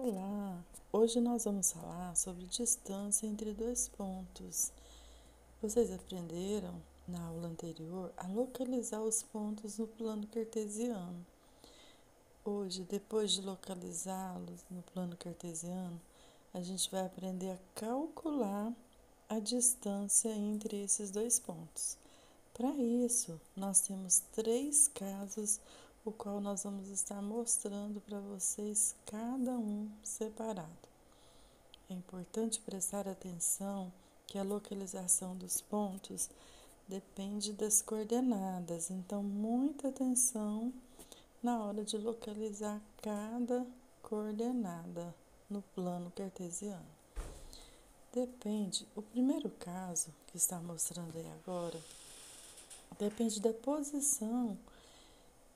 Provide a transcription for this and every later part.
Olá! Hoje nós vamos falar sobre distância entre dois pontos. Vocês aprenderam na aula anterior a localizar os pontos no plano cartesiano. Hoje, depois de localizá-los no plano cartesiano, a gente vai aprender a calcular a distância entre esses dois pontos. Para isso, nós temos 3 casos, o qual nós vamos estar mostrando para vocês cada um separado. É importante prestar atenção que a localização dos pontos depende das coordenadas, então muita atenção na hora de localizar cada coordenada no plano cartesiano. O primeiro caso que está mostrando aí agora, depende da posição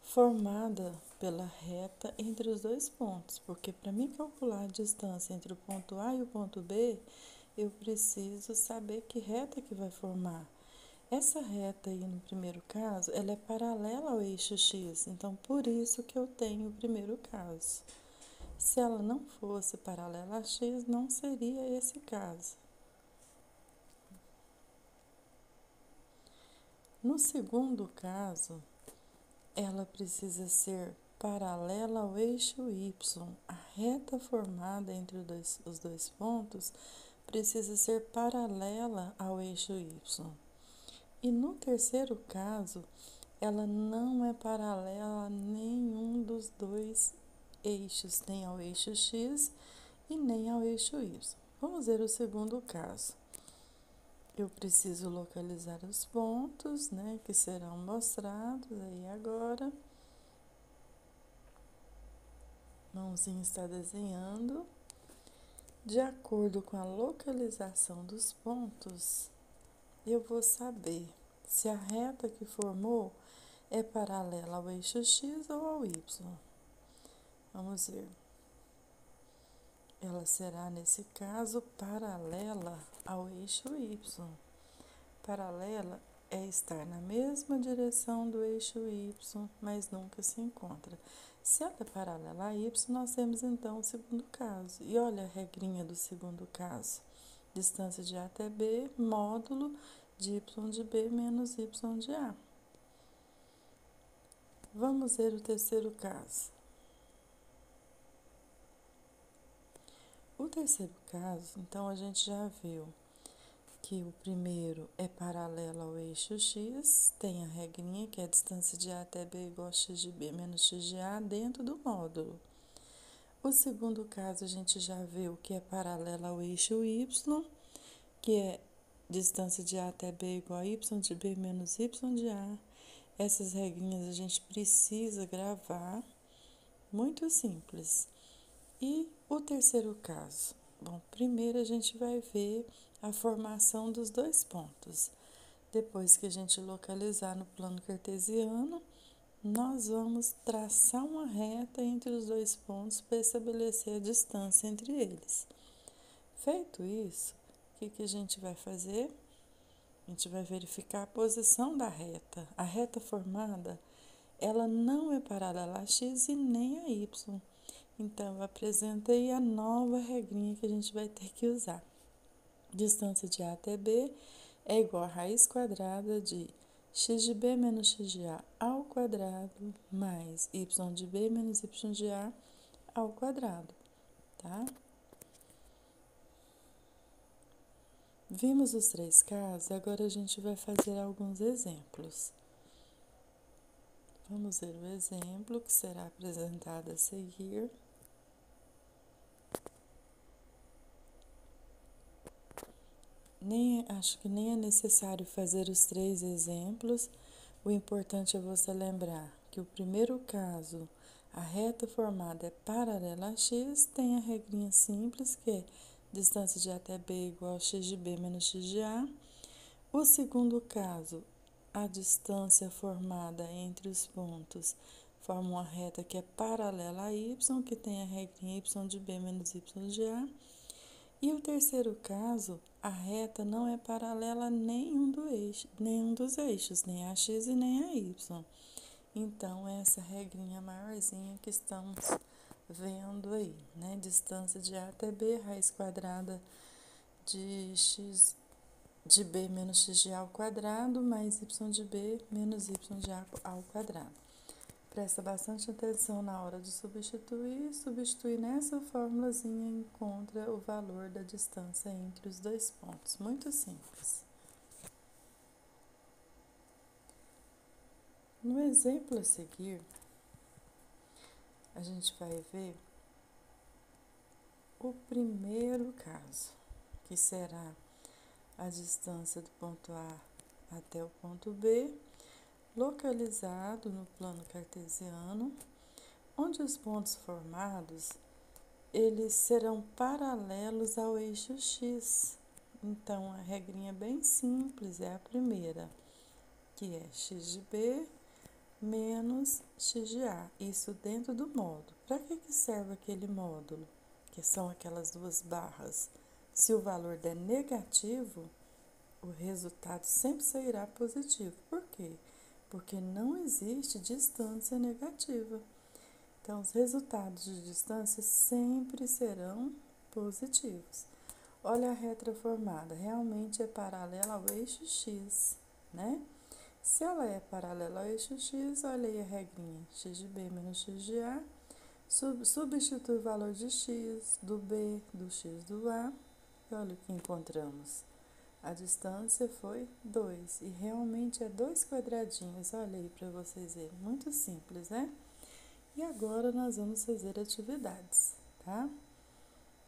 formada pela reta entre os dois pontos, porque para mim calcular a distância entre o ponto A e o ponto B, eu preciso saber que reta que vai formar. Essa reta aí no primeiro caso, ela é paralela ao eixo X, então por isso que eu tenho o primeiro caso. Se ela não fosse paralela a X, não seria esse caso. No segundo caso, ela precisa ser paralela ao eixo Y. A reta formada entre os dois pontos precisa ser paralela ao eixo Y. E no terceiro caso, ela não é paralela a nenhum dos dois eixos, nem ao eixo X e nem ao eixo Y. Vamos ver o segundo caso. Eu preciso localizar os pontos, que serão mostrados aí agora. Mãozinha está desenhando. De acordo com a localização dos pontos, eu vou saber se a reta que formou é paralela ao eixo X ou ao Y. Vamos ver. Ela será, nesse caso, paralela ao eixo Y. Paralela é estar na mesma direção do eixo Y, mas nunca se encontra. Se ela é paralela a Y, nós temos então o segundo caso. E olha a regrinha do segundo caso. Distância de A até B, módulo de Y de B menos Y de A. Vamos ver o terceiro caso. O terceiro caso, então, a gente já viu que o primeiro é paralelo ao eixo X, tem a regrinha que é a distância de A até B igual a x de B menos x de A dentro do módulo. O segundo caso, a gente já viu que é paralelo ao eixo Y, que é distância de A até B igual a y de B menos y de A. Essas regrinhas a gente precisa gravar, muito simples. E o terceiro caso? Bom, primeiro a gente vai ver a formação dos dois pontos. Depois que a gente localizar no plano cartesiano, nós vamos traçar uma reta entre os dois pontos para estabelecer a distância entre eles. Feito isso, o que a gente vai fazer? A gente vai verificar a posição da reta. A reta formada, ela não é paralela a x e nem a y. Então, eu apresentei a nova regrinha que a gente vai ter que usar. Distância de A até B é igual a raiz quadrada de x de B menos x de A ao quadrado mais y de B menos y de A ao quadrado, tá? Vimos os 3 casos, agora a gente vai fazer alguns exemplos. Vamos ver o exemplo que será apresentado a seguir. Acho que nem é necessário fazer os 3 exemplos. O importante é você lembrar que o primeiro caso, a reta formada é paralela a x, tem a regrinha simples, que é distância de A até B igual a x de B menos x de A. O segundo caso, a distância formada entre os pontos forma uma reta que é paralela a y, que tem a regrinha y de B menos y de A. E o terceiro caso, a reta não é paralela a nenhum dos eixos, nem a x e nem a y. Então, essa regrinha maiorzinha que estamos vendo aí, né? Distância de A até B, raiz quadrada de x de B menos x de A ao quadrado, mais y de B menos y de A ao quadrado. Presta bastante atenção na hora de substituir nessa formulazinha e encontra o valor da distância entre os dois pontos. Muito simples. No exemplo a seguir, a gente vai ver o primeiro caso, que será a distância do ponto A até o ponto B, localizado no plano cartesiano, onde os pontos formados eles serão paralelos ao eixo X. Então, a regrinha bem simples é a primeira, que é x de B menos x de A. Isso dentro do módulo. Para que serve aquele módulo? Que são aquelas duas barras. Se o valor der negativo, o resultado sempre sairá positivo. Por quê? Porque não existe distância negativa. Então, os resultados de distância sempre serão positivos. Olha a reta formada, realmente é paralela ao eixo X, né? Se ela é paralela ao eixo X, olha aí a regrinha, x de B menos x de A, substitui o valor de x, do B, do x do A, e olha o que encontramos. A distância foi 2, e realmente é 2 quadradinhos, olha aí para vocês verem, muito simples, né? E agora nós vamos fazer atividades, tá?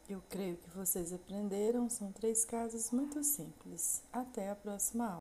Eu creio que vocês aprenderam, são 3 casos muito simples. Até a próxima aula.